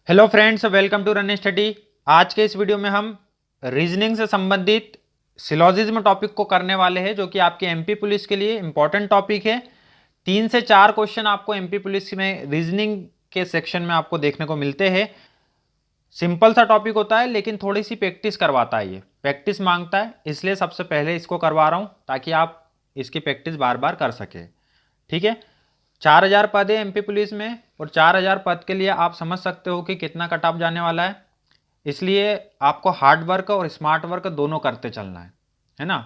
Hello friends, welcome to Run Study. आज के इस वीडियो में हम रीजनिंग से संबंधित सिलोजिज्म टॉपिक को करने वाले हैं, जो कि आपके एमपी पुलिस के लिए इंपॉर्टेंट टॉपिक है। 3 से 4 क्वेश्चन आपको एमपी पुलिस में रीजनिंग के सेक्शन में आपको देखने को मिलते हैं। सिंपल सा टॉपिक होता है, लेकिन थोड़ी सी प्रैक्टिस करवाता है। ये प्रैक्टिस मांगता है, इसलिए सबसे पहले इसको करवा रहा हूँ ताकि आप इसकी प्रैक्टिस बार बार कर सके। ठीक है। 4000 पद है एमपी पुलिस में, और 4000 पद के लिए आप समझ सकते हो कि कितना कट ऑफ जाने वाला है। इसलिए आपको हार्ड वर्क और स्मार्ट वर्क दोनों करते चलना है ना।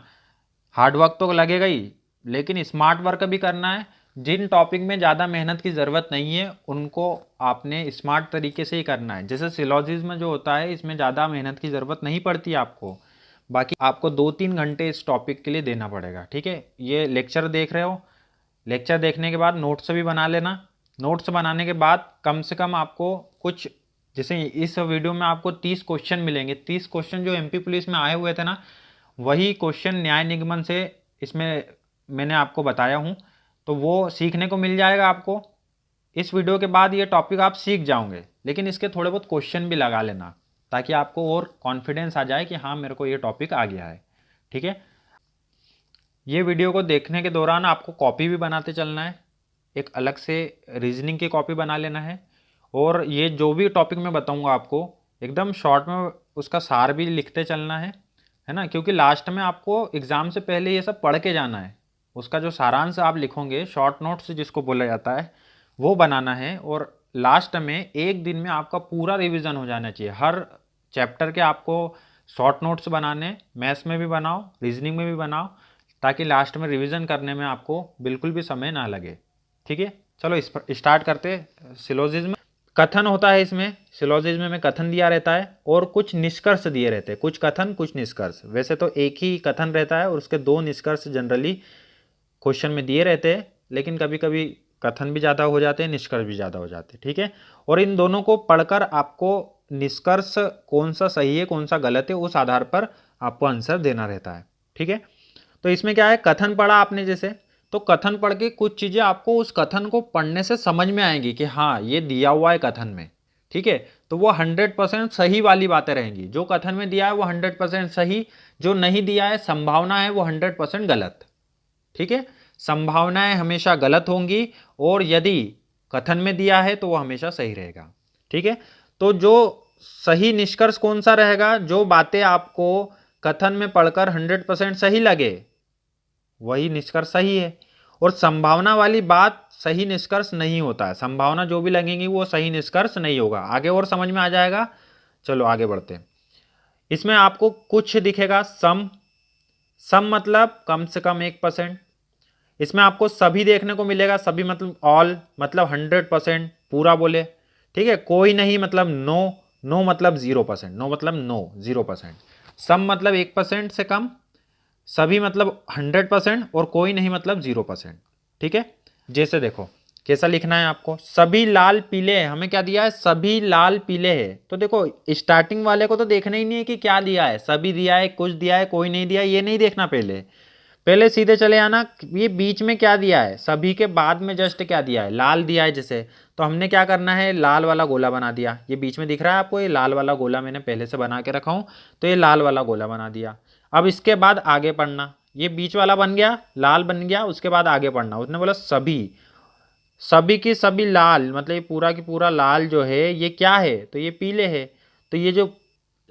हार्ड वर्क तो लगेगा ही, लेकिन स्मार्ट वर्क भी करना है। जिन टॉपिक में ज़्यादा मेहनत की ज़रूरत नहीं है उनको आपने स्मार्ट तरीके से ही करना है। जैसे सिलॉजिज्म जो होता है, इसमें ज़्यादा मेहनत की ज़रूरत नहीं पड़ती आपको। बाकी आपको 2-3 घंटे इस टॉपिक के लिए देना पड़ेगा। ठीक है। ये लेक्चर देख रहे हो, लेक्चर देखने के बाद नोट्स भी बना लेना। नोट्स बनाने के बाद कम से कम आपको कुछ, जैसे इस वीडियो में आपको 30 क्वेश्चन मिलेंगे। 30 क्वेश्चन जो एमपी पुलिस में आए हुए थे ना, वही क्वेश्चन न्याय निगमन से इसमें मैंने आपको बताया हूँ, तो वो सीखने को मिल जाएगा आपको। इस वीडियो के बाद ये टॉपिक आप सीख जाओगे, लेकिन इसके थोड़े बहुत क्वेश्चन भी लगा लेना, ताकि आपको और कॉन्फिडेंस आ जाए कि हाँ, मेरे को ये टॉपिक आ गया है। ठीक है। ये वीडियो को देखने के दौरान आपको कॉपी भी बनाते चलना है, एक अलग से रीजनिंग की कॉपी बना लेना है। और ये जो भी टॉपिक मैं बताऊंगा आपको, एकदम शॉर्ट में उसका सार भी लिखते चलना है ना। क्योंकि लास्ट में आपको एग्ज़ाम से पहले ये सब पढ़ के जाना है। उसका जो सारांश आप लिखोगे, शॉर्ट नोट्स जिसको बोला जाता है, वो बनाना है। और लास्ट में एक दिन में आपका पूरा रिवीजन हो जाना चाहिए। हर चैप्टर के आपको शॉर्ट नोट्स बनाने, मैथ्स में भी बनाओ, रीजनिंग में भी बनाओ, ताकि लास्ट में रिवीजन करने में आपको बिल्कुल भी समय ना लगे। ठीक है। चलो स्टार्ट करते। सिलोजिज्म कथन होता है इसमें। सिलोजिज्म में कथन दिया रहता है और कुछ निष्कर्ष दिए रहते हैं। कुछ कथन, कुछ निष्कर्ष। वैसे तो एक ही कथन रहता है और उसके 2 निष्कर्ष जनरली क्वेश्चन में दिए रहते हैं, लेकिन कभी कभी कथन भी ज़्यादा हो जाते हैं, निष्कर्ष भी ज़्यादा हो जाते हैं। ठीक है। और इन दोनों को पढ़कर आपको निष्कर्ष कौन सा सही है, कौन सा गलत है, उस आधार पर आपको आंसर देना रहता है। ठीक है। तो इसमें क्या है, कथन पढ़ा आपने जैसे, तो कथन पढ़ के कुछ चीज़ें आपको उस कथन को पढ़ने से समझ में आएंगी कि हाँ, ये दिया हुआ है कथन में। ठीक है। तो वो 100% सही वाली बातें रहेंगी। जो कथन में दिया है वो 100% सही, जो नहीं दिया है, संभावना है, वो 100% गलत। ठीक है। संभावनाएं हमेशा गलत होंगी, और यदि कथन में दिया है तो वो हमेशा सही रहेगा। ठीक है। तो जो सही निष्कर्ष कौन सा रहेगा, जो बातें आपको कथन में पढ़कर 100% सही लगे, वही निष्कर्ष सही है। और संभावना वाली बात सही निष्कर्ष नहीं होता है। संभावना जो भी लगेंगी वो सही निष्कर्ष नहीं होगा। आगे और समझ में आ जाएगा। चलो आगे बढ़ते हैं। इसमें आपको कुछ दिखेगा, सम। सम मतलब कम से कम 1%। इसमें आपको सभी देखने को मिलेगा। सभी मतलब ऑल, मतलब 100% पूरा बोले। ठीक है। कोई नहीं मतलब नो। नो मतलब 0%। नो मतलब नो, 0%। सम मतलब 1% से कम, सभी मतलब 100%, और कोई नहीं मतलब 0%। ठीक है। जैसे देखो कैसा लिखना है आपको। सभी लाल पीले है। हमें क्या दिया है, सभी लाल पीले है। तो देखो स्टार्टिंग वाले को तो देखना ही नहीं है कि क्या दिया है। सभी दिया है, कुछ दिया है, कोई नहीं दिया, ये नहीं देखना। पहले पहले सीधे चले आना, ये बीच में क्या दिया है। सभी के बाद में जस्ट क्या दिया है, लाल दिया है जैसे। तो हमने क्या करना है, लाल वाला गोला बना दिया। ये बीच में दिख रहा है आपको, ये लाल वाला गोला मैंने पहले से बना के रखा हूं, तो ये लाल वाला गोला बना दिया। अब इसके बाद आगे पढ़ना। ये बीच वाला बन गया, लाल बन गया, उसके बाद आगे पढ़ना। उसने बोला सभी, सभी की सभी लाल, मतलब ये पूरा की पूरा लाल जो है ये क्या है, तो ये पीले है। तो ये जो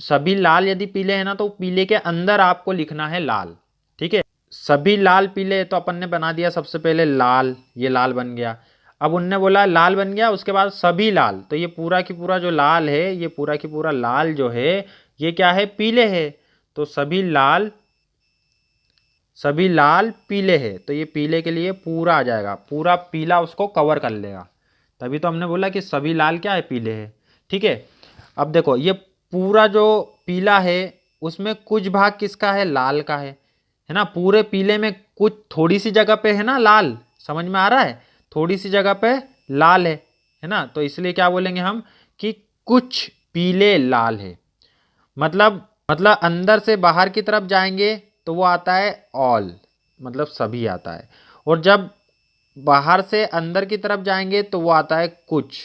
सभी लाल यदि पीले है ना, तो पीले के अंदर आपको लिखना है लाल। ठीक है। सभी लाल पीले, तो अपन ने बना दिया सबसे पहले लाल, ये लाल बन गया। अब उनने बोला लाल बन गया, उसके बाद सभी लाल, तो ये पूरा की पूरा जो लाल है, ये पूरा की पूरा लाल जो है ये क्या है, पीले है। तो सभी लाल, सभी लाल पीले है, तो ये पीले के लिए पूरा आ जाएगा, पूरा पीला उसको कवर कर लेगा। तभी तो हमने बोला कि सभी लाल क्या है, पीले है। ठीक है। अब देखो ये पूरा जो पीला है, उसमें कुछ भाग किसका है, लाल का है ना। पूरे पीले में कुछ थोड़ी सी जगह पे है ना लाल, समझ में आ रहा है, थोड़ी सी जगह पे लाल है ना। तो इसलिए क्या बोलेंगे हम कि कुछ पीले लाल है। मतलब अंदर से बाहर की तरफ जाएंगे तो वो आता है ऑल, मतलब सभी आता है। और जब बाहर से अंदर की तरफ जाएंगे तो वो आता है कुछ,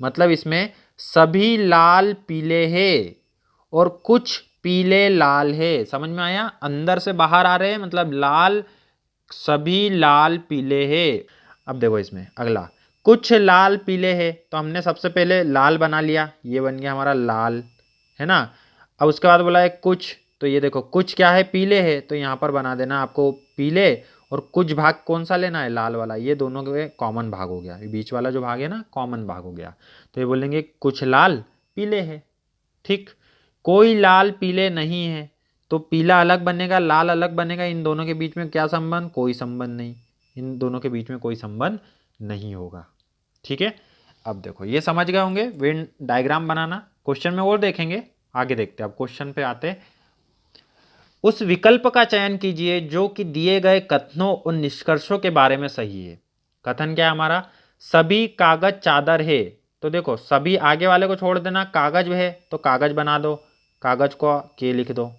मतलब इसमें सभी लाल पीले हैं और कुछ पीले लाल है। समझ में आया? अंदर से बाहर आ रहे हैं मतलब लाल, सभी लाल पीले हैं। अब देखो इसमें अगला, कुछ लाल पीले है, तो हमने सबसे पहले लाल बना लिया, ये बन गया हमारा लाल, है ना। अब उसके बाद बोला है कुछ, तो ये देखो कुछ क्या है, पीले है, तो यहाँ पर बना देना आपको पीले, और कुछ भाग कौन सा लेना है, लाल वाला, ये दोनों के कॉमन भाग हो गया, ये बीच वाला जो भाग है ना कॉमन भाग हो गया। तो ये बोलेंगे कुछ लाल पीले है। ठीक, कोई लाल पीले नहीं है, तो पीला अलग बनेगा, लाल अलग बनेगा, इन दोनों के बीच में क्या संबंध, कोई संबंध नहीं, इन दोनों के बीच में कोई संबंध नहीं होगा। ठीक है, अब देखो ये समझ गए होंगे वेन डायग्राम बनाना। क्वेश्चन में और देखेंगे, आगे देखते हैं। अब क्वेश्चन पे आते, उस विकल्प का चयन कीजिए जो कि दिए गए कथनों और निष्कर्षों के बारे में सही है। कथन क्या है हमारा, सभी कागज चादर है, तो देखो सभी आगे वाले को छोड़ देना, कागज है तो कागज बना दो, कागज को के लिख दो।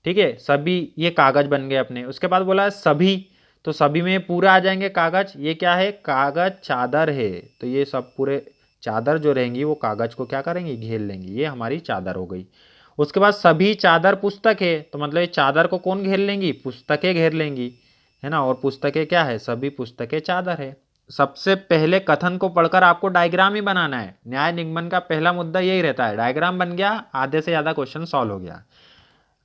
ठीक है, सभी ये कागज बन गए अपने। उसके बाद बोला है सभी, तो सभी में पूरे आ जाएंगे कागज, ये क्या है, कागज चादर है, तो ये सब पूरे चादर जो रहेंगी वो कागज को क्या करेंगी, घेर लेंगी, ये हमारी चादर हो गई। उसके बाद सभी चादर पुस्तक है, तो मतलब ये चादर को कौन घेर लेंगी, पुस्तकें घेर लेंगी, है ना। और पुस्तकें क्या है, सभी पुस्तकें चादर है। सबसे पहले कथन को पढ़कर आपको डायग्राम ही बनाना है। न्याय निगमन का पहला मुद्दा यही रहता है, डायग्राम बन गया, आधे से ज़्यादा क्वेश्चन सॉल्व हो गया।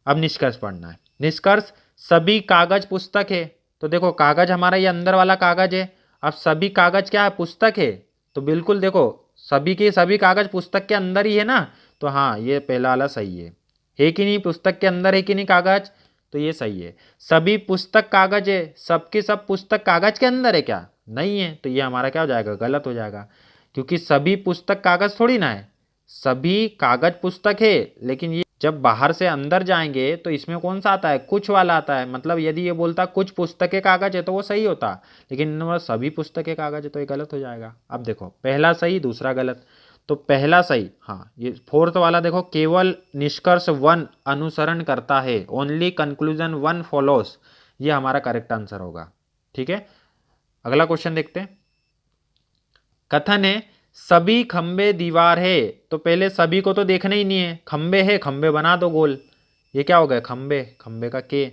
अब निष्कर्ष पढ़ना है। निष्कर्ष, सभी कागज पुस्तक है, तो देखो कागज हमारा ये अंदर वाला कागज है। अब सभी कागज क्या है, पुस्तक है, तो बिल्कुल देखो सभी के सभी कागज पुस्तक के अंदर ही है ना, तो हाँ ये पहला वाला सही है कि नहीं, पुस्तक के अंदर है कि नहीं कागज, तो ये सही है। सभी पुस्तक कागज है, सबकी सब पुस्तक कागज के अंदर है क्या, नहीं है, तो ये हमारा क्या हो जाएगा, गलत हो जाएगा, क्योंकि सभी पुस्तक कागज थोड़ी ना है, सभी कागज पुस्तक है, लेकिन ये जब बाहर से अंदर जाएंगे तो इसमें कौन सा आता है, कुछ वाला आता है। मतलब यदि ये बोलता कुछ पुस्तकें कागज है तो वो सही होता, लेकिन इनमें सभी पुस्तकें कागज है तो ये गलत हो जाएगा। अब देखो पहला सही दूसरा गलत, तो पहला सही, हाँ ये फोर्थ वाला देखो, केवल निष्कर्ष 1 अनुसरण करता है, ओनली कंक्लूजन 1 फॉलोस, ये हमारा करेक्ट आंसर होगा। ठीक है, अगला क्वेश्चन देखते हैं। कथन है सभी खंबे दीवार है, तो पहले सभी को तो देखना ही नहीं है, खंबे है खंबे बना दो गोल, ये क्या हो गया, खंबे, खंबे का के।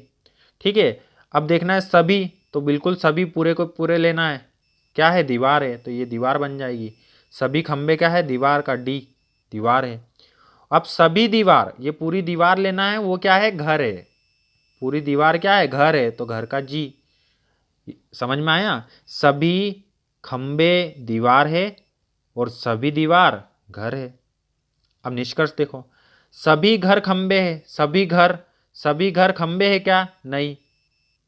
ठीक है, अब देखना है सभी, तो बिल्कुल सभी पूरे को पूरे लेना है, क्या है, दीवार है, तो ये दीवार बन जाएगी। सभी खंबे क्या है, दीवार का डी, दीवार है। अब सभी दीवार, ये पूरी दीवार लेना है, वो क्या है, घर है, पूरी दीवार क्या है, घर है, तो घर का जी। समझ में आया, सभी खंबे दीवार है और सभी दीवार घर है। अब निष्कर्ष देखो, सभी घर खंबे है, सभी घर खंबे है क्या, नहीं,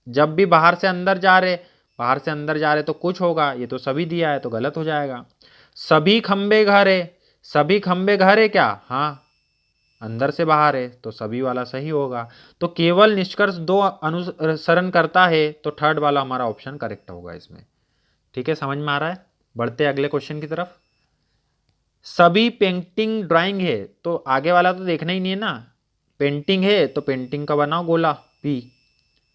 जब भी बाहर से अंदर जा रहे, बाहर से अंदर जा रहे तो कुछ होगा, ये तो सभी दिया है तो गलत हो जाएगा। सभी खंबे घर है, सभी खंबे घर है क्या, हाँ, अंदर से बाहर है तो सभी वाला सही होगा। तो केवल निष्कर्ष 2 अनुसरण करता है, तो थर्ड वाला हमारा ऑप्शन करेक्ट होगा इसमें। ठीक है, समझ में आ रहा है। बढ़ते अगले क्वेश्चन की तरफ। सभी पेंटिंग ड्राइंग है, तो आगे वाला तो देखना ही नहीं है ना, पेंटिंग है तो पेंटिंग का बनाओ गोला पी।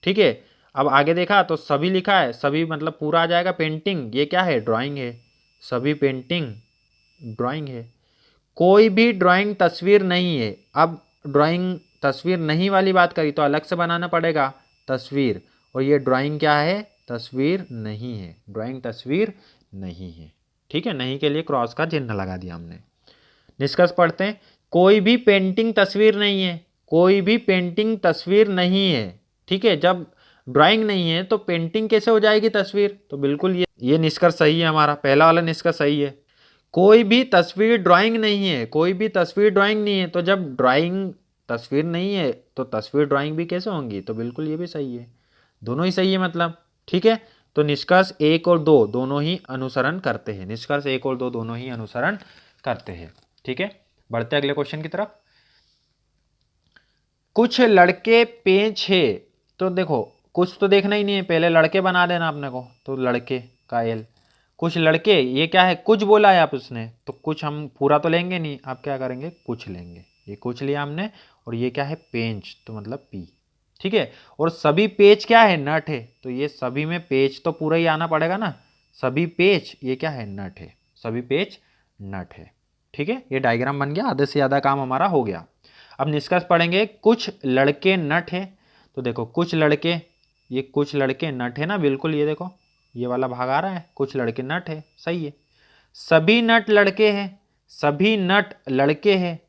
ठीक है, अब आगे देखा तो सभी लिखा है, सभी मतलब पूरा आ जाएगा, पेंटिंग ये क्या है, ड्राइंग है, सभी पेंटिंग ड्राइंग है। कोई भी ड्राइंग तस्वीर नहीं है। अब ड्राइंग तस्वीर नहीं वाली बात करी तो अलग से बनाना पड़ेगा तस्वीर, और ये ड्राइंग क्या है, तस्वीर नहीं है, ड्राइंग तस्वीर नहीं है। ठीक है, नहीं के लिए क्रॉस का चिन्ह लगा दिया हमने। निष्कर्ष पढ़ते हैं, कोई भी पेंटिंग तस्वीर नहीं है, कोई भी पेंटिंग तस्वीर नहीं है। ठीक है, जब ड्राइंग नहीं है तो पेंटिंग कैसे हो जाएगी तस्वीर, तो बिल्कुल ये निष्कर्ष सही है हमारा, पहला वाला निष्कर्ष सही है। कोई भी तस्वीर ड्राइंग नहीं है, कोई भी तस्वीर ड्राइंग नहीं है, तो जब ड्राइंग तस्वीर नहीं है तो तस्वीर ड्राइंग भी कैसे होंगी, तो बिल्कुल ये भी सही है, दोनों ही सही है मतलब। ठीक है, तो निष्कर्ष 1 और 2 दोनों ही अनुसरण करते हैं, निष्कर्ष 1 और 2 दोनों ही अनुसरण करते हैं। ठीक है, बढ़ते अगले क्वेश्चन की तरफ। कुछ लड़के पेंच है, तो देखो कुछ तो देखना ही नहीं है, पहले लड़के बना देना अपने को, तो लड़के का एल, कुछ लड़के, ये क्या है, कुछ बोला है आप उसने, तो कुछ हम पूरा तो लेंगे नहीं, आप क्या करेंगे, कुछ लेंगे, ये कुछ लिया हमने, और ये क्या है, पेंच, तो मतलब पी। ठीक है, और सभी पेज क्या है, नट है, तो ये सभी में पेज तो पूरा ही आना पड़ेगा ना, सभी पेज ये क्या है, नट है, सभी पेज नट है। ठीक है, ये डायग्राम बन गया, आधे से ज़्यादा काम हमारा हो गया। अब निष्कर्ष पढ़ेंगे। कुछ लड़के नट है, तो देखो कुछ लड़के, ये कुछ लड़के नट है ना, बिल्कुल ये देखो ये वाला भाग आ रहा है, कुछ लड़के नट है, सही है। सभी नट लड़के हैं, सभी नट लड़के हैं,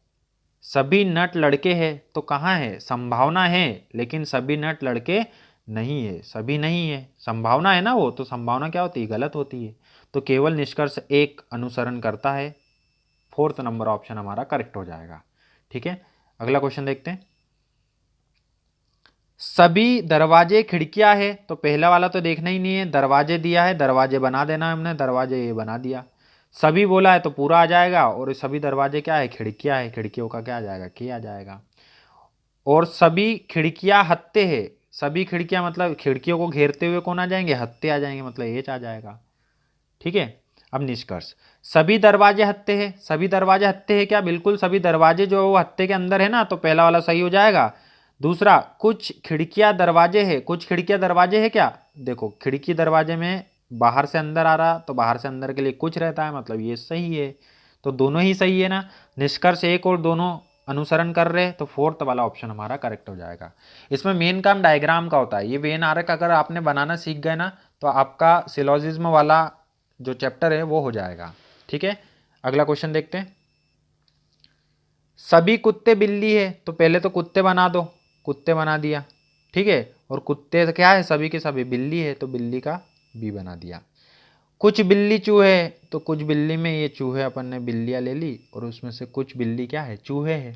सभी नट लड़के हैं, तो कहाँ है, संभावना है, लेकिन सभी नट लड़के नहीं है, सभी नहीं है, संभावना है ना वो, तो संभावना क्या होती है, गलत होती है। तो केवल निष्कर्ष एक अनुसरण करता है, 4th नंबर ऑप्शन हमारा करेक्ट हो जाएगा। ठीक है, अगला क्वेश्चन देखते हैं। सभी दरवाजे खिड़कियां है, तो पहला वाला तो देखना ही नहीं है, दरवाजे दिया है, दरवाजे बना देना है हमने, दरवाजे ये बना दिया। सभी बोला है तो पूरा आ जाएगा, और सभी दरवाजे क्या है, खिड़कियां है, खिड़कियों का क्या आ जाएगा, के आ जाएगा। और सभी खिड़कियां हत्ते है, सभी खिड़कियां मतलब खिड़कियों को घेरते हुए कौन आ जाएंगे, हत्ते आ जाएंगे, मतलब एच आ जाएगा। ठीक है, अब निष्कर्ष। सभी दरवाजे हत्ते हैं, सभी दरवाजे हत्ते हैं क्या, बिल्कुल सभी दरवाजे जो वो हत्ते के अंदर है ना, तो पहला वाला सही हो जाएगा। दूसरा, कुछ खिड़कियां दरवाजे है, कुछ खिड़कियां दरवाजे है क्या, देखो खिड़की दरवाजे में बाहर से अंदर आ रहा, तो बाहर से अंदर के लिए कुछ रहता है, मतलब ये सही है, तो दोनों ही सही है ना। निष्कर्ष एक और दोनों अनुसरण कर रहे, तो 4th वाला ऑप्शन हमारा करेक्ट हो जाएगा। इसमें मेन काम डायग्राम का होता है, ये वेन आरेख अगर आपने बनाना सीख गए ना, तो आपका सिलोजिज्म वाला जो चैप्टर है वो हो जाएगा। ठीक है, अगला क्वेश्चन देखते हैं। सभी कुत्ते बिल्ली है, तो पहले तो कुत्ते बना दो, कुत्ते बना दिया। ठीक है, और कुत्ते क्या है, सभी के सभी बिल्ली है, तो बिल्ली का बी बना दिया। कुछ बिल्ली चूहे, तो कुछ बिल्ली में ये चूहे अपन ने बिल्लियां ले ली, और उसमें से कुछ बिल्ली क्या है, चूहे है।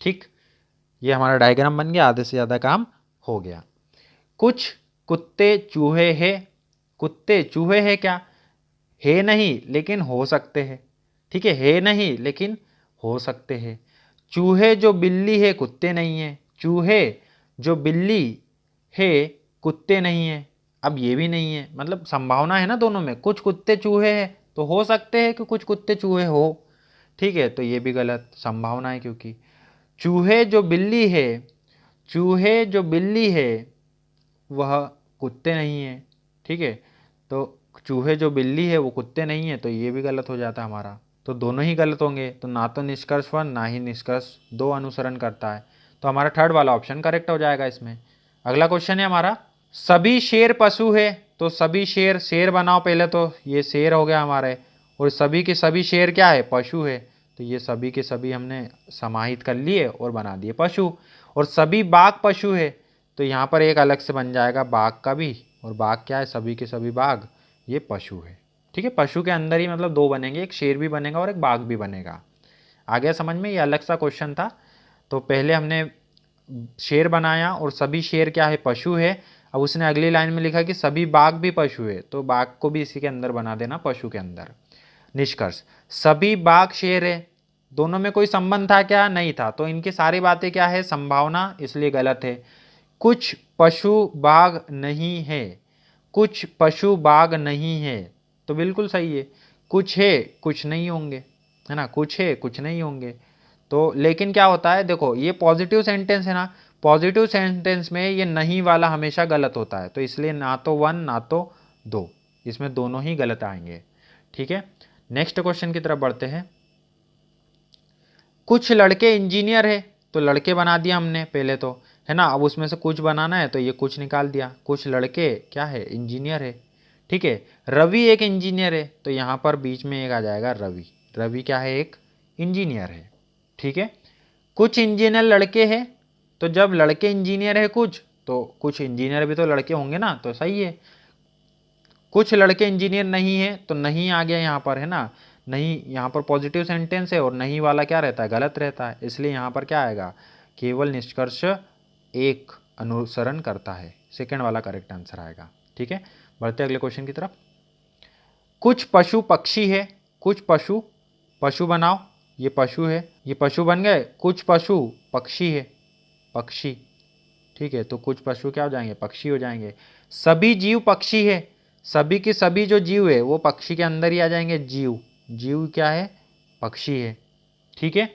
ठीक, ये हमारा डायग्राम बन गया, आधे से ज़्यादा काम हो गया। कुछ कुत्ते चूहे है, कुत्ते चूहे है क्या, है नहीं लेकिन हो सकते हैं। ठीक है नहीं लेकिन हो सकते हैं। चूहे जो बिल्ली है, कुत्ते नहीं है, चूहे जो बिल्ली है, कुत्ते नहीं है। अब ये भी नहीं है, मतलब संभावना है ना दोनों में, कुछ कुत्ते चूहे हैं, तो हो सकते हैं कि कुछ कुत्ते चूहे हो। ठीक है, तो ये भी गलत, संभावना है, क्योंकि चूहे जो बिल्ली है, चूहे जो बिल्ली है वह कुत्ते नहीं है। ठीक है, तो चूहे जो बिल्ली है वो कुत्ते नहीं है, तो ये भी गलत हो जाता है हमारा, तो दोनों ही गलत होंगे, तो ना तो निष्कर्ष 1 ना ही निष्कर्ष 2 अनुसरण करता है, तो हमारा 3rd वाला ऑप्शन करेक्ट हो जाएगा इसमें। अगला क्वेश्चन है हमारा, सभी शेर पशु है, तो सभी शेर, शेर बनाओ पहले, तो ये शेर हो गया हमारे, और सभी के सभी शेर क्या है, पशु है, तो ये सभी के सभी हमने समाहित कर लिए और बना दिए पशु। और सभी बाघ पशु है, तो यहाँ पर एक अलग से बन जाएगा बाघ का भी, और बाघ क्या है, सभी के सभी बाघ ये पशु है। ठीक है, पशु के अंदर ही मतलब 2 बनेंगे, एक शेर भी बनेगा और एक बाघ भी बनेगा। आ गया समझ में, ये अलग सा क्वेश्चन था। तो पहले हमने शेर बनाया, और सभी शेर क्या है, पशु है। अब उसने अगली लाइन में लिखा कि सभी बाघ भी पशु है, तो बाघ को भी इसी के अंदर बना देना, पशु के अंदर। निष्कर्ष, सभी बाघ शेर है, दोनों में कोई संबंध था क्या, नहीं था, तो इनकी सारी बातें क्या है, संभावना, इसलिए गलत है। कुछ पशु बाघ नहीं है, कुछ पशु बाघ नहीं है, तो बिल्कुल सही है। कुछ है कुछ नहीं होंगे, है ना, कुछ है कुछ नहीं होंगे। तो लेकिन क्या होता है, देखो ये पॉजिटिव सेंटेंस है ना, पॉजिटिव सेंटेंस में ये नहीं वाला हमेशा गलत होता है, तो इसलिए ना तो 1 ना तो 2, इसमें दोनों ही गलत आएंगे। ठीक है, नेक्स्ट क्वेश्चन की तरफ बढ़ते हैं। कुछ लड़के इंजीनियर है, तो लड़के बना दिया हमने पहले तो, है ना, अब उसमें से कुछ बनाना है, तो ये कुछ निकाल दिया, कुछ लड़के क्या है, इंजीनियर है। ठीक है, रवि एक इंजीनियर है, तो यहाँ पर बीच में एक आ जाएगा रवि, रवि क्या है, एक इंजीनियर है। ठीक है, कुछ इंजीनियर लड़के हैं, तो जब लड़के इंजीनियर है कुछ, तो कुछ इंजीनियर भी तो लड़के होंगे ना, तो सही है। कुछ लड़के इंजीनियर नहीं है, तो नहीं आ गया यहाँ पर, है ना, नहीं यहाँ पर पॉजिटिव सेंटेंस है, और नहीं वाला क्या रहता है, गलत रहता है, इसलिए यहाँ पर क्या आएगा, केवल निष्कर्ष 1 अनुसरण करता है, सेकंड वाला करेक्ट आंसर आएगा। ठीक है, बढ़ते अगले क्वेश्चन की तरफ। कुछ पशु पक्षी है, कुछ पशु, पशु बनाओ, ये पशु है, ये पशु बन गए, कुछ पशु पक्षी है, पक्षी। ठीक है, तो कुछ पशु क्या हो जाएंगे, पक्षी हो जाएंगे। सभी जीव पक्षी है, सभी के सभी जो जीव है वो पक्षी के अंदर ही आ जाएंगे, जीव, जीव क्या है, पक्षी है। ठीक है,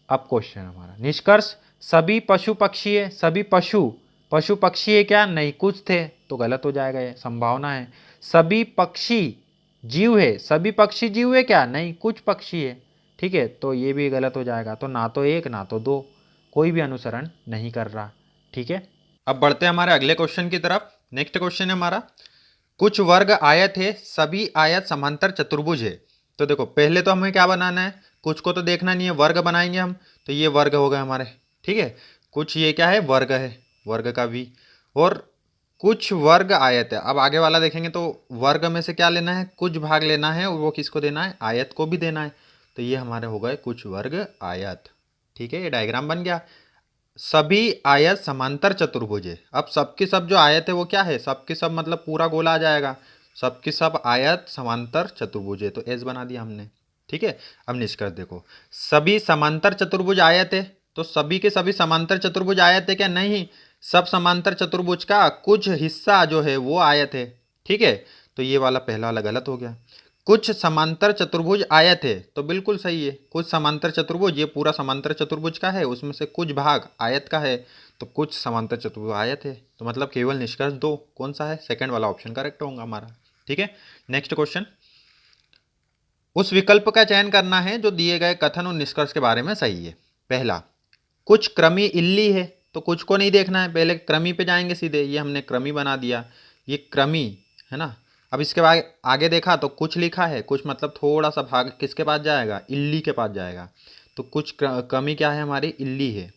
अब क्वेश्चन हमारा निष्कर्ष, सभी पशु पक्षी है, सभी पशु पशु पक्षी है क्या, नहीं, कुछ थे, तो गलत हो जाएगा, ये संभावना है। सभी पक्षी जीव है, सभी पक्षी जीव है क्या, नहीं, कुछ पक्षी है, ठीक है, तो ये भी गलत हो जाएगा। तो ना तो एक ना तो दो, कोई भी अनुसरण नहीं कर रहा। ठीक है, अब बढ़ते हैं हमारे अगले क्वेश्चन की तरफ। नेक्स्ट क्वेश्चन है हमारा, कुछ वर्ग आयत है, सभी आयत समांतर चतुर्भुज है। तो देखो पहले तो हमें क्या बनाना है, कुछ को तो देखना नहीं है, वर्ग बनाएंगे हम। तो ये वर्ग हो गए हमारे, ठीक है। कुछ ये क्या है, वर्ग है, वर्ग का भी। और कुछ वर्ग आयत है। अब आगे वाला देखेंगे तो वर्ग में से क्या लेना है, कुछ भाग लेना है, और वो किसको देना है, आयत को भी देना है। तो ये हमारे हो गए कुछ वर्ग आयत। ठीक है, ये डायग्राम बन गया। सभी आयत समांतर चतुर्भुज है। अब सबकी सब जो आयत है वो क्या है, सबकी सब मतलब पूरा गोला आ जाएगा। सबकी सब आयत समांतर चतुर्भुज है, तो एस बना दिया हमने। ठीक है, अब निष्कर्ष देखो, सभी समांतर चतुर्भुज आयत है। तो सभी के सभी समांतर चतुर्भुज आयत है क्या, नहीं। सब समांतर चतुर्भुज का कुछ हिस्सा जो है वो आयत है। ठीक है, तो ये वाला पहला वाला गलत हो गया। कुछ समांतर चतुर्भुज आयत है, तो बिल्कुल सही है। कुछ समांतर चतुर्भुज, ये पूरा समांतर चतुर्भुज का है, उसमें से कुछ भाग आयत का है। तो कुछ समांतर चतुर्भुज आयत है, तो मतलब केवल निष्कर्ष दो कौन सा है, सेकंड वाला ऑप्शन करेक्ट होगा हमारा। ठीक है, नेक्स्ट क्वेश्चन, उस विकल्प का चयन करना है जो दिए गए कथन और निष्कर्ष के बारे में सही है। पहला, कुछ क्रमी इल्ली है। तो कुछ को नहीं देखना है, पहले क्रमी पे जाएंगे सीधे। ये हमने क्रमी बना दिया, ये क्रमी है ना। अब इसके बाद आगे देखा तो कुछ लिखा है, कुछ मतलब थोड़ा सा भाग किसके पास जाएगा, इल्ली के पास जाएगा। तो कुछ क्रमी क्या है हमारी, इल्ली है।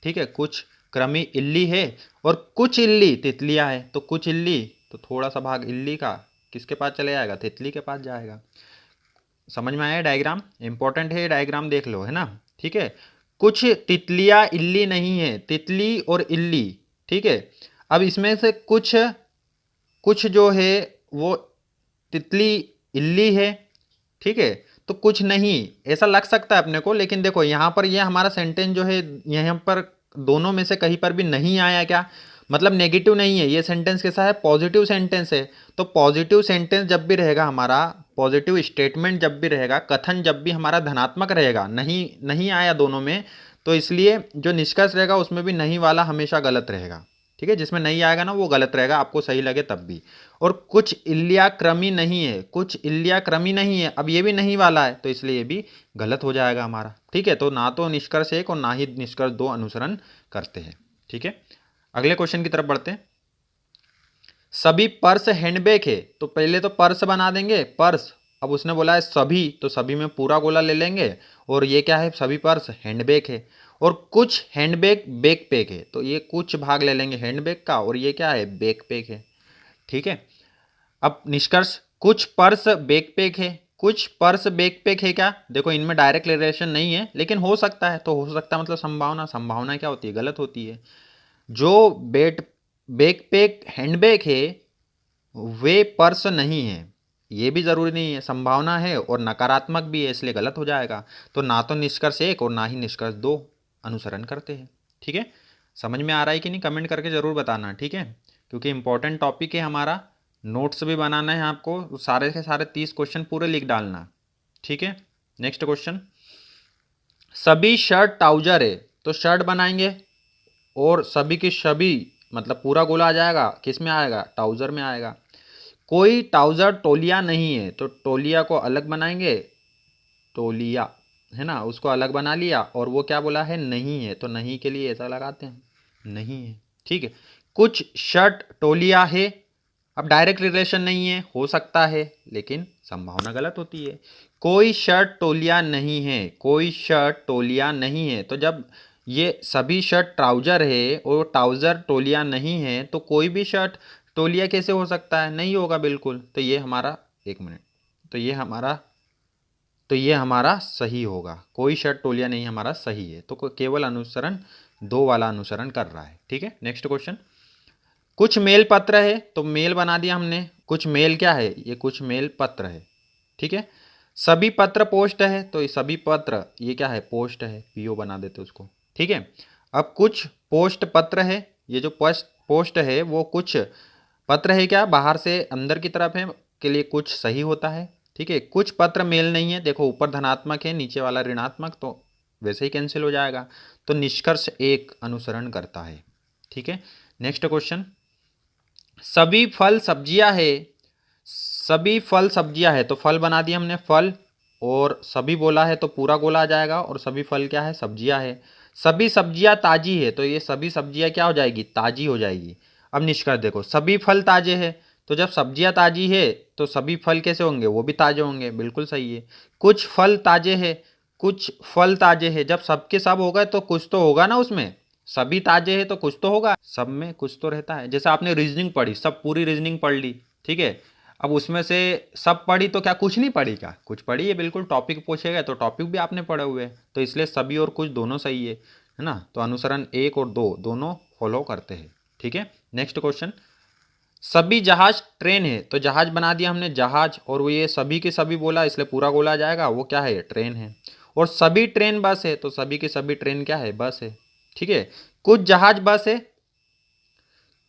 ठीक है, कुछ क्रमी इल्ली है। और कुछ इल्ली तितलियाँ है। तो कुछ इल्ली, तो थोड़ा सा भाग इल्ली का किसके पास चले जाएगा, तितली के पास जाएगा। समझ में आया डायग्राम, इंपॉर्टेंट है डायग्राम, देख लो है ना। ठीक है, कुछ तितलियाँ इल्ली नहीं है, तितली और इल्ली। ठीक है, अब इसमें से कुछ कुछ जो है वो तितली इल्ली है। ठीक है, तो कुछ नहीं, ऐसा लग सकता है अपने को, लेकिन देखो यहाँ पर ये हमारा सेंटेंस जो है, यहाँ पर दोनों में से कहीं पर भी नहीं आया क्या, मतलब नेगेटिव नहीं है। ये सेंटेंस कैसा है, पॉजिटिव सेंटेंस है। तो पॉजिटिव सेंटेंस जब भी रहेगा हमारा, पॉजिटिव स्टेटमेंट जब भी रहेगा, कथन जब भी हमारा धनात्मक रहेगा, नहीं नहीं आया दोनों में, तो इसलिए जो निष्कर्ष रहेगा उसमें भी नहीं वाला हमेशा गलत रहेगा। ठीक है, जिसमें नहीं आएगा ना वो गलत रहेगा, आपको सही लगे तब भी। और कुछ इल्लिया क्रमी नहीं है, कुछ इल्लिया क्रमी नहीं है, अब ये भी नहीं वाला है, तो इसलिए ये भी गलत हो जाएगा हमारा। ठीक है, तो ना तो निष्कर्ष एक और ना ही निष्कर्ष दो अनुसरण करते हैं। ठीक है, अगले क्वेश्चन की तरफ बढ़ते हैं। सभी पर्स हैंडबैग है। तो पहले तो पर्स बना देंगे, पर्स। अब उसने बोला है सभी, तो सभी में पूरा गोला ले लेंगे। और ये क्या है, सभी पर्स हैंडबैग है। और कुछ हैंडबैग बैकपैक है, तो ये कुछ भाग ले लेंगे हैंडबैग का, और ये क्या है, बैकपैक है। ठीक है, अब निष्कर्ष, कुछ पर्स बैकपैक है। कुछ पर्स बैकपैक है क्या, देखो इनमें डायरेक्ट रिलेशन नहीं है, लेकिन हो सकता है। तो हो सकता है मतलब संभावना, संभावना क्या होती है, गलत होती है। जो बैकपैक हैंडबैग है वे पर्स नहीं है, ये भी जरूरी नहीं है, संभावना है और नकारात्मक भी है, इसलिए गलत हो जाएगा। तो ना तो निष्कर्ष एक और ना ही निष्कर्ष दो अनुसरण करते हैं। ठीक है, समझ में आ रहा है कि नहीं, कमेंट करके जरूर बताना। ठीक है, क्योंकि इंपॉर्टेंट टॉपिक है हमारा, नोट्स भी बनाना है आपको, सारे के सारे 30 क्वेश्चन पूरे लिख डालना। ठीक है, नेक्स्ट क्वेश्चन, सभी शर्ट ट्राउजर है। तो शर्ट बनाएंगे, और सभी की सभी मतलब पूरा गोला आ जाएगा, किस में आएगा, ट्राउजर में आएगा। कोई ट्राउजर तौलिया नहीं है। तो तौलिया को अलग बनाएंगे, तौलिया है ना, उसको अलग बना लिया, और वो क्या बोला है, नहीं है। तो नहीं के लिए ऐसा लगाते हैं, नहीं है। ठीक है, कुछ शर्ट तौलिया है। अब डायरेक्ट रिलेशन नहीं है, हो सकता है, लेकिन संभावना गलत होती है। कोई शर्ट तौलिया नहीं है, कोई शर्ट तौलिया नहीं है। तो जब ये सभी शर्ट ट्राउजर है और ट्राउजर तौलिया नहीं है, तो कोई भी शर्ट तौलिया कैसे हो सकता है, नहीं होगा बिल्कुल। तो ये हमारा, एक मिनट, तो ये हमारा सही होगा। कोई शर्ट तौलिया नहीं हमारा सही है, तो केवल अनुसरण दो वाला अनुसरण कर रहा है। ठीक है, नेक्स्ट क्वेश्चन, कुछ मेल पत्र है। तो मेल बना दिया हमने, कुछ मेल क्या है, ये कुछ मेल पत्र है। ठीक है, सभी पत्र पोस्ट है। तो ये सभी पत्र, ये क्या है, पोस्ट है, पीओ बना देते उसको। ठीक है, अब कुछ पोस्ट पत्र है। ये जो पोस्ट है वो कुछ पत्र है, क्या बाहर से अंदर की तरफ है, के लिए कुछ सही होता है। ठीक है, कुछ पत्र मेल नहीं है, देखो ऊपर धनात्मक है नीचे वाला ऋणात्मक, तो वैसे ही कैंसिल हो जाएगा। तो निष्कर्ष एक अनुसरण करता है। ठीक है, नेक्स्ट क्वेश्चन, सभी फल सब्जियां है। सभी फल सब्जियां है। तो फल बना दिया हमने, फल और सभी बोला है तो पूरा गोला आ जाएगा, और सभी फल क्या है, सब्जियां है। सभी सब्जियां ताजी है, तो ये सभी सब्जियां क्या हो जाएगी, ताजी हो जाएगी। अब निष्कर्ष देखो, सभी फल ताजे है, तो जब सब्जियां ताजी है तो सभी फल कैसे होंगे, वो भी ताजे होंगे, बिल्कुल सही है। कुछ फल ताजे है, कुछ फल ताजे है, जब सबके सब हो गए तो कुछ तो होगा ना उसमें, सभी ताजे है तो कुछ तो होगा, सब में कुछ तो रहता है। जैसे आपने रीजनिंग पढ़ी, सब पूरी रीजनिंग पढ़ ली, ठीक है, अब उसमें से सब पढ़ी तो क्या कुछ नहीं पढ़ी, क्या कुछ पढ़ी है, बिल्कुल टॉपिक पूछेगा तो टॉपिक भी आपने पढ़े हुए हैं, तो इसलिए सभी और कुछ दोनों सही है ना। तो अनुसरण 1 और 2 दोनों फॉलो करते हैं, ठीक है। नेक्स्ट क्वेश्चन, सभी जहाज ट्रेन है, तो जहाज बना दिया हमने जहाज, और वो ये सभी के सभी बोला इसलिए पूरा गोला आ जाएगा, वो क्या है, ट्रेन है। और सभी ट्रेन बस है, तो सभी के सभी ट्रेन क्या है, बस है, ठीक है। कुछ जहाज बस है,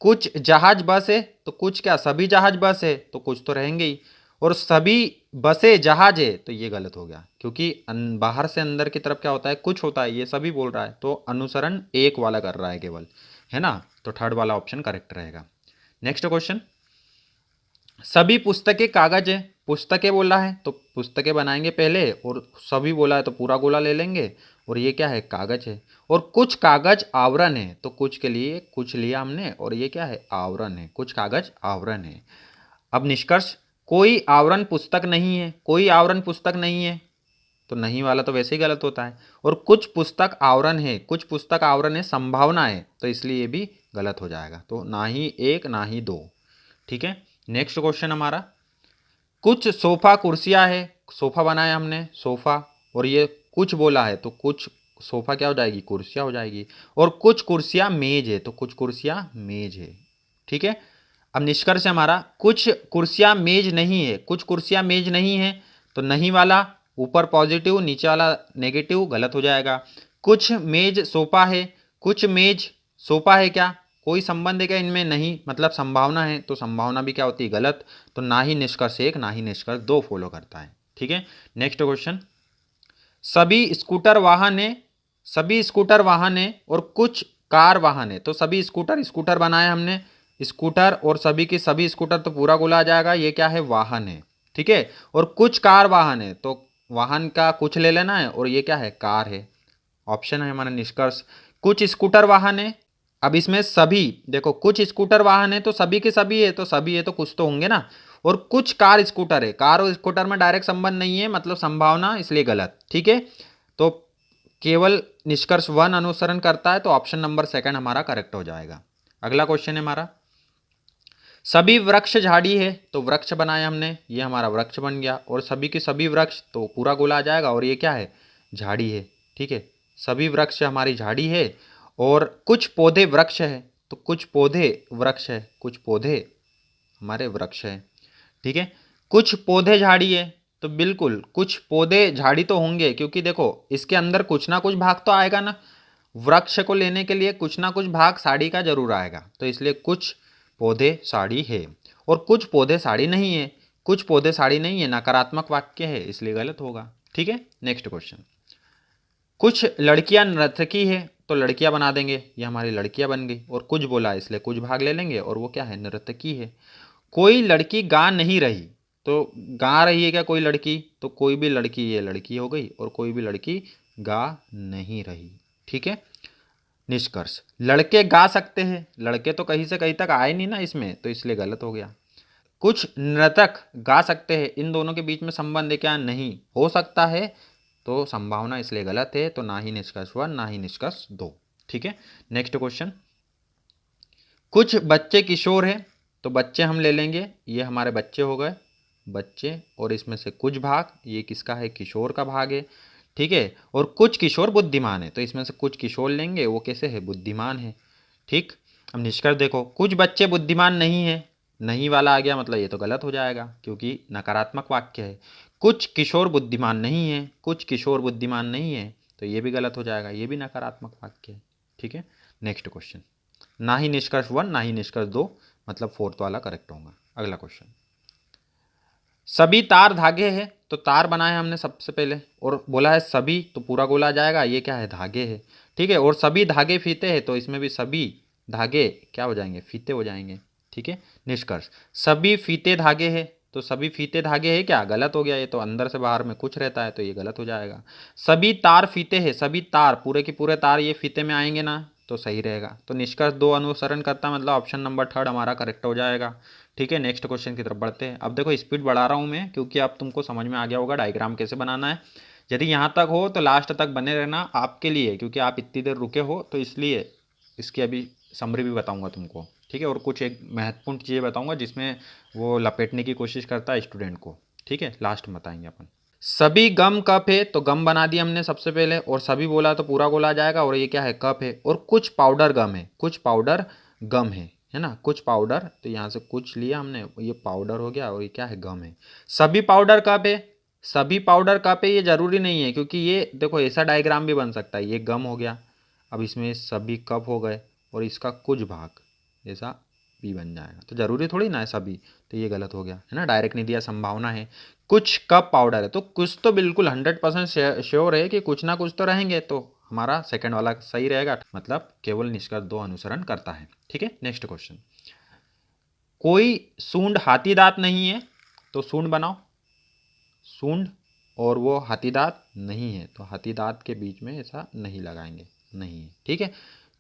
कुछ जहाज बस है, तो कुछ क्या, सभी जहाज बस है, तो कुछ तो रहेंगे ही। और सभी बसें जहाज है, तो ये गलत हो गया, क्योंकि बाहर से अंदर की तरफ क्या होता है, कुछ होता है, ये सभी बोल रहा है, तो अनुसरण 1 वाला कर रहा है केवल, है ना, तो थर्ड वाला ऑप्शन करेक्ट रहेगा। नेक्स्ट क्वेश्चन, सभी पुस्तकें कागज है, पुस्तकें बोला है तो पुस्तकें बनाएंगे पहले, और सभी बोला है तो पूरा गोला ले लेंगे, और ये क्या है, कागज है। और कुछ कागज आवरण है, तो कुछ के लिए कुछ लिया हमने, और ये क्या है, आवरण है, कुछ कागज आवरण है। अब निष्कर्ष, कोई आवरण पुस्तक नहीं है, कोई आवरण पुस्तक नहीं है, तो नहीं वाला तो वैसे ही गलत होता है। और कुछ पुस्तक आवरण है, कुछ पुस्तक आवरण है, संभावना है, तो इसलिए ये भी गलत हो जाएगा, तो ना ही 1 ना ही 2, ठीक है। नेक्स्ट क्वेश्चन हमारा, कुछ सोफा कुर्सियां है, सोफा बनाया हमने सोफा, और ये कुछ बोला है तो कुछ सोफा क्या हो जाएगी, कुर्सियां हो जाएगी। और कुछ कुर्सियां मेज है, तो कुछ कुर्सियां मेज है, ठीक है। अब निष्कर्ष है हमारा, कुछ कुर्सियां मेज नहीं है, कुछ कुर्सियां मेज नहीं है, तो नहीं वाला ऊपर पॉजिटिव नीचे वाला नेगेटिव, गलत हो जाएगा। कुछ मेज सोफा है, कुछ मेज सोफा है, क्या कोई संबंध है क्या इनमें, नहीं, मतलब संभावना है, तो संभावना भी क्या होती है, गलत, तो ना ही निष्कर्ष 1 ना ही निष्कर्ष 2 फॉलो करता है, ठीक है। नेक्स्ट क्वेश्चन, सभी स्कूटर वाहन है, सभी स्कूटर वाहन है, और कुछ कार वाहन है, तो सभी स्कूटर स्कूटर बनाया हमने, स्कूटर और सभी के सभी स्कूटर, तो पूरा गोला आ जाएगा, ये क्या है, वाहन है, ठीक है। और कुछ कार वाहन है, तो वाहन का कुछ ले लेना है, और ये क्या है, कार है, ऑप्शन है हमारा निष्कर्ष। कुछ स्कूटर वाहन है, अब इसमें सभी देखो, कुछ स्कूटर वाहन है तो सभी के सभी है, तो सभी है तो कुछ तो होंगे ना। और कुछ कार स्कूटर है, कार और स्कूटर में डायरेक्ट संबंध नहीं है, मतलब संभावना, इसलिए गलत, ठीक है। तो केवल निष्कर्ष 1 अनुसरण करता है, तो ऑप्शन नंबर 2 हमारा करेक्ट हो जाएगा। अगला क्वेश्चन है हमारा, सभी वृक्ष झाड़ी है, तो वृक्ष बनाया हमने, ये हमारा वृक्ष बन गया, और सभी के सभी वृक्ष, तो पूरा गोला आ जाएगा, और ये क्या है, झाड़ी है, ठीक है। सभी वृक्ष हमारी झाड़ी है, और कुछ पौधे वृक्ष है, तो कुछ पौधे वृक्ष है, कुछ पौधे हमारे वृक्ष है, ठीक है। कुछ पौधे झाड़ी है, तो बिल्कुल कुछ पौधे झाड़ी तो होंगे, क्योंकि देखो इसके अंदर कुछ ना कुछ भाग तो आएगा ना, वृक्ष को लेने के लिए कुछ ना कुछ भाग साड़ी का जरूर आएगा, तो इसलिए कुछ पौधे साड़ी है। और कुछ पौधे साड़ी नहीं है, कुछ पौधे साड़ी नहीं है नकारात्मक वाक्य है, इसलिए गलत होगा, ठीक है। नेक्स्ट क्वेश्चन, कुछ लड़कियां नर्तकी है, तो लड़कियां बना देंगे, ये हमारी लड़कियां बन गई, और कुछ बोला इसलिए कुछ भाग ले लेंगे, और वो क्या है, नर्तकी है। कोई लड़की गा नहीं रही, तो गा रही है क्या कोई लड़की, तो कोई भी लड़की, ये लड़की हो गई, और कोई भी लड़की गा नहीं रही, ठीक है। निष्कर्ष, लड़के गा सकते हैं, लड़के तो कहीं से कहीं तक आए नहीं ना इसमें, तो इसलिए गलत हो गया। कुछ नर्तक गा सकते हैं, इन दोनों के बीच में संबंध है क्या, नहीं, हो सकता है, तो संभावना, इसलिए गलत है, तो ना ही निष्कर्ष 1 ना ही निष्कर्ष 2, ठीक है। नेक्स्ट क्वेश्चन, कुछ बच्चे किशोर हैं, तो बच्चे हम ले लेंगे, ये हमारे बच्चे हो गए, बच्चे, और इसमें से कुछ भाग, ये किसका है, किशोर का भाग है, ठीक है। और कुछ किशोर बुद्धिमान है, तो इसमें से कुछ किशोर लेंगे, वो कैसे है, बुद्धिमान है, ठीक। अब निष्कर्ष देखो, कुछ बच्चे बुद्धिमान नहीं है, नहीं वाला आ गया, मतलब ये तो गलत हो जाएगा, क्योंकि नकारात्मक वाक्य है। कुछ किशोर बुद्धिमान नहीं है, कुछ किशोर बुद्धिमान नहीं है, तो ये भी गलत हो जाएगा, ये भी नकारात्मक वाक्य है, ठीक है। नेक्स्ट क्वेश्चन, ना ही निष्कर्ष 1 ना ही निष्कर्ष 2, मतलब 4th वाला करेक्ट होगा। अगला क्वेश्चन, सभी तार धागे है, तो तार बनाए हमने सबसे पहले, और बोला है सभी, तो पूरा गोला आ जाएगा, ये क्या है, धागे है, ठीक है। और सभी धागे फीते हैं, तो इसमें भी सभी धागे क्या हो जाएंगे, फीते हो जाएंगे, ठीक है। निष्कर्ष, सभी फीते धागे है, तो सभी फीते धागे है क्या, गलत हो गया, ये तो अंदर से बाहर में कुछ रहता है तो ये गलत हो जाएगा। सभी तार फीते हैं, सभी तार पूरे के पूरे तार ये फीते में आएंगे ना तो सही रहेगा। तो निष्कर्ष 2 अनुसरण करता मतलब ऑप्शन नंबर 3 हमारा करेक्ट हो जाएगा। ठीक है, नेक्स्ट क्वेश्चन की तरफ बढ़ते हैं। अब देखो स्पीड बढ़ा रहा हूँ मैं क्योंकि अब तुमको समझ में आ गया होगा डायग्राम कैसे बनाना है। यदि यहाँ तक हो तो लास्ट तक बने रहना आपके लिए, क्योंकि आप इतनी देर रुके हो तो इसलिए इसकी अभी समरी भी बताऊंगा तुमको। ठीक है, और कुछ एक महत्वपूर्ण चीज़ें बताऊंगा जिसमें वो लपेटने की कोशिश करता है स्टूडेंट को। ठीक है, लास्ट में बताएंगे अपन। सभी गम कप है तो गम बना दिया हमने सबसे पहले, और सभी बोला तो पूरा गोला आ जाएगा। और ये क्या है, कप है। और कुछ पाउडर गम है, कुछ पाउडर गम है ना, कुछ पाउडर, तो यहाँ से कुछ लिया हमने, ये पाउडर हो गया और ये क्या है, गम है। सभी पाउडर कप है, सभी पाउडर कप है, ये जरूरी नहीं है क्योंकि ये देखो ऐसा डायग्राम भी बन सकता है। ये गम हो गया, अब इसमें सभी कप हो गए और इसका कुछ भाग ऐसा भी बन जाएगा, तो जरूरी थोड़ी ना है सभी, तो ये गलत हो गया है ना, डायरेक्ट नहीं दिया, संभावना है। कुछ कप पाउडर है तो कुछ तो बिल्कुल 100% श्योर है कि कुछ ना कुछ तो रहेंगे, तो हमारा सेकंड वाला सही रहेगा, मतलब केवल निष्कर्ष 2 अनुसरण करता है। ठीक है, नेक्स्ट क्वेश्चन। कोई सूंड हाथी दांत नहीं है तो सूंड बनाओ, सूंड और वो हाथी दांत नहीं है तो हाथी दांत के बीच में ऐसा नहीं लगाएंगे, नहीं है। ठीक है,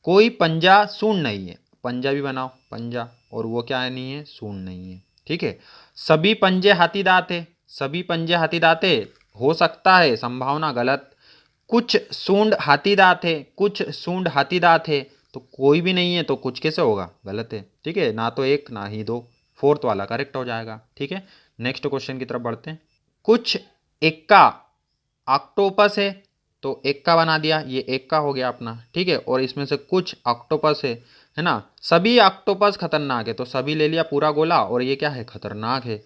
कोई पंजा सूंड नहीं है, पंजा भी बनाओ, पंजा और वो क्या है, नहीं है, सूंड नहीं है। ठीक है, सभी पंजे हाथी दांत है, सभी पंजे हाथी दांत है, हो सकता है, संभावना गलत। कुछ सूंड हाथी दांत है, कुछ सूंड हाथी दांत है, तो कोई भी नहीं है तो कुछ कैसे होगा, गलत है। ठीक है, ना तो 1 ना ही 2, फोर्थ वाला करेक्ट हो जाएगा। ठीक है, नेक्स्ट क्वेश्चन की तरफ बढ़ते हैं। कुछ एक्का ऑक्टोपस है तो एक्का बना दिया, ये एक्का हो गया अपना। ठीक है, और इसमें से कुछ ऑक्टोपस है ना, सभी ऑक्टोपस खतरनाक है तो सभी ले लिया पूरा गोला, और ये क्या है, खतरनाक है।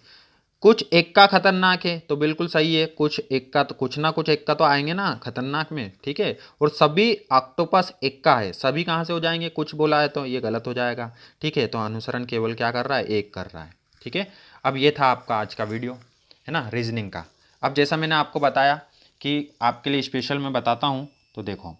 कुछ एक्का खतरनाक है तो बिल्कुल सही है, कुछ एक्का तो कुछ ना कुछ एक्का तो आएंगे ना खतरनाक में। ठीक है, और सभी ऑक्टोपस एक्का है, सभी कहाँ से हो जाएंगे, कुछ बोला है तो ये गलत हो जाएगा। ठीक है, तो अनुसरण केवल क्या कर रहा है, एक कर रहा है। ठीक है, अब ये था आपका आज का वीडियो, है ना, रीजनिंग का। अब जैसा मैंने आपको बताया कि आपके लिए स्पेशल मैं बताता हूँ, तो देखो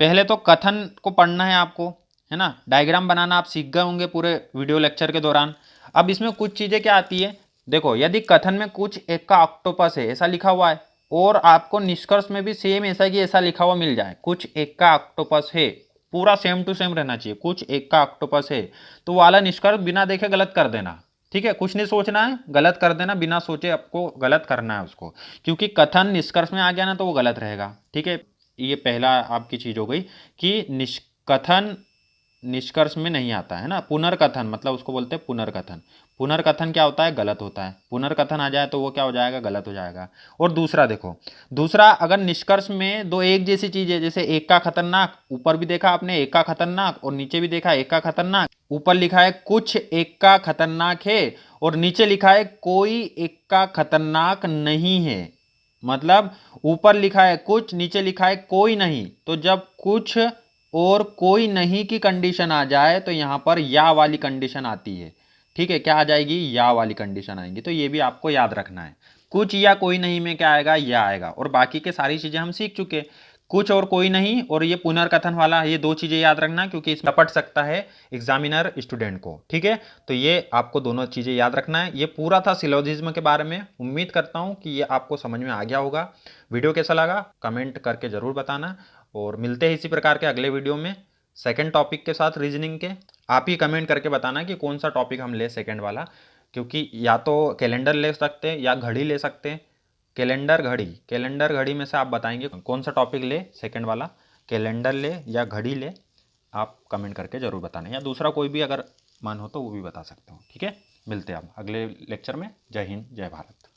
पहले तो कथन को पढ़ना है आपको, है ना, डायग्राम बनाना आप सीख गए होंगे पूरे वीडियो लेक्चर के दौरान। अब इसमें कुछ चीज़ें क्या आती है, देखो यदि कथन में कुछ एक का ऑक्टोपस है ऐसा लिखा हुआ है, और आपको निष्कर्ष में भी सेम ऐसा कि ऐसा लिखा हुआ मिल जाए, कुछ एक का ऑक्टोपस है, पूरा सेम टू सेम रहना चाहिए, कुछ एक का ऑक्टोपस है, तो वाला निष्कर्ष बिना देखे गलत कर देना। ठीक है, कुछ नहीं सोचना है, गलत कर देना, बिना सोचे आपको गलत करना है उसको, क्योंकि कथन निष्कर्ष में आ गया ना तो वो गलत रहेगा। ठीक है, ये पहला आपकी चीज हो गई कि निष्कथन निष्कर्ष में नहीं आता है ना, पुनर्कथन मतलब उसको बोलते हैं पुनर्कथन। पुनर्कथन क्या होता है, गलत होता है, पुनर्कथन आ जाए तो वो क्या हो जाएगा, गलत हो जाएगा। और दूसरा देखो, दूसरा अगर निष्कर्ष में दो एक जैसी चीज है, जैसे एक का खतरनाक, ऊपर भी देखा आपने एक का खतरनाक और नीचे भी देखा एक का खतरनाक, ऊपर लिखा है कुछ एक का खतरनाक है और नीचे लिखा है कोई एक का खतरनाक नहीं है, मतलब ऊपर लिखा है कुछ, नीचे लिखा है कोई नहीं, तो जब कुछ और कोई नहीं की कंडीशन आ जाए तो यहां पर या वाली कंडीशन आती है। ठीक है, क्या आ जाएगी, या वाली कंडीशन आएंगी, तो ये भी आपको याद रखना है। कुछ या कोई नहीं में क्या आएगा, या आएगा, और बाकी के सारी चीजें हम सीख चुके, कुछ और कोई नहीं और ये पुनर्कथन वाला, ये दो चीजें याद रखना क्योंकि इसमें पट सकता है एग्जामिनर स्टूडेंट को। ठीक है, तो ये आपको दोनों चीजें याद रखना है। ये पूरा था सिलोजिज्म के बारे में, उम्मीद करता हूं कि ये आपको समझ में आ गया होगा। वीडियो कैसा लगा कमेंट करके जरूर बताना, और मिलते हैं इसी प्रकार के अगले वीडियो में सेकंड टॉपिक के साथ रीजनिंग के। आप ही कमेंट करके बताना कि कौन सा टॉपिक हम ले सेकंड वाला, क्योंकि या तो कैलेंडर ले सकते हैं या घड़ी ले सकते हैं। कैलेंडर घड़ी में से आप बताएंगे कौन सा टॉपिक ले सेकंड वाला, कैलेंडर ले या घड़ी ले, आप कमेंट करके जरूर बताना, या दूसरा कोई भी अगर मन हो तो वो भी बता सकते हो। ठीक है, मिलते हैं आप अगले लेक्चर में। जय हिंद, जय भारत।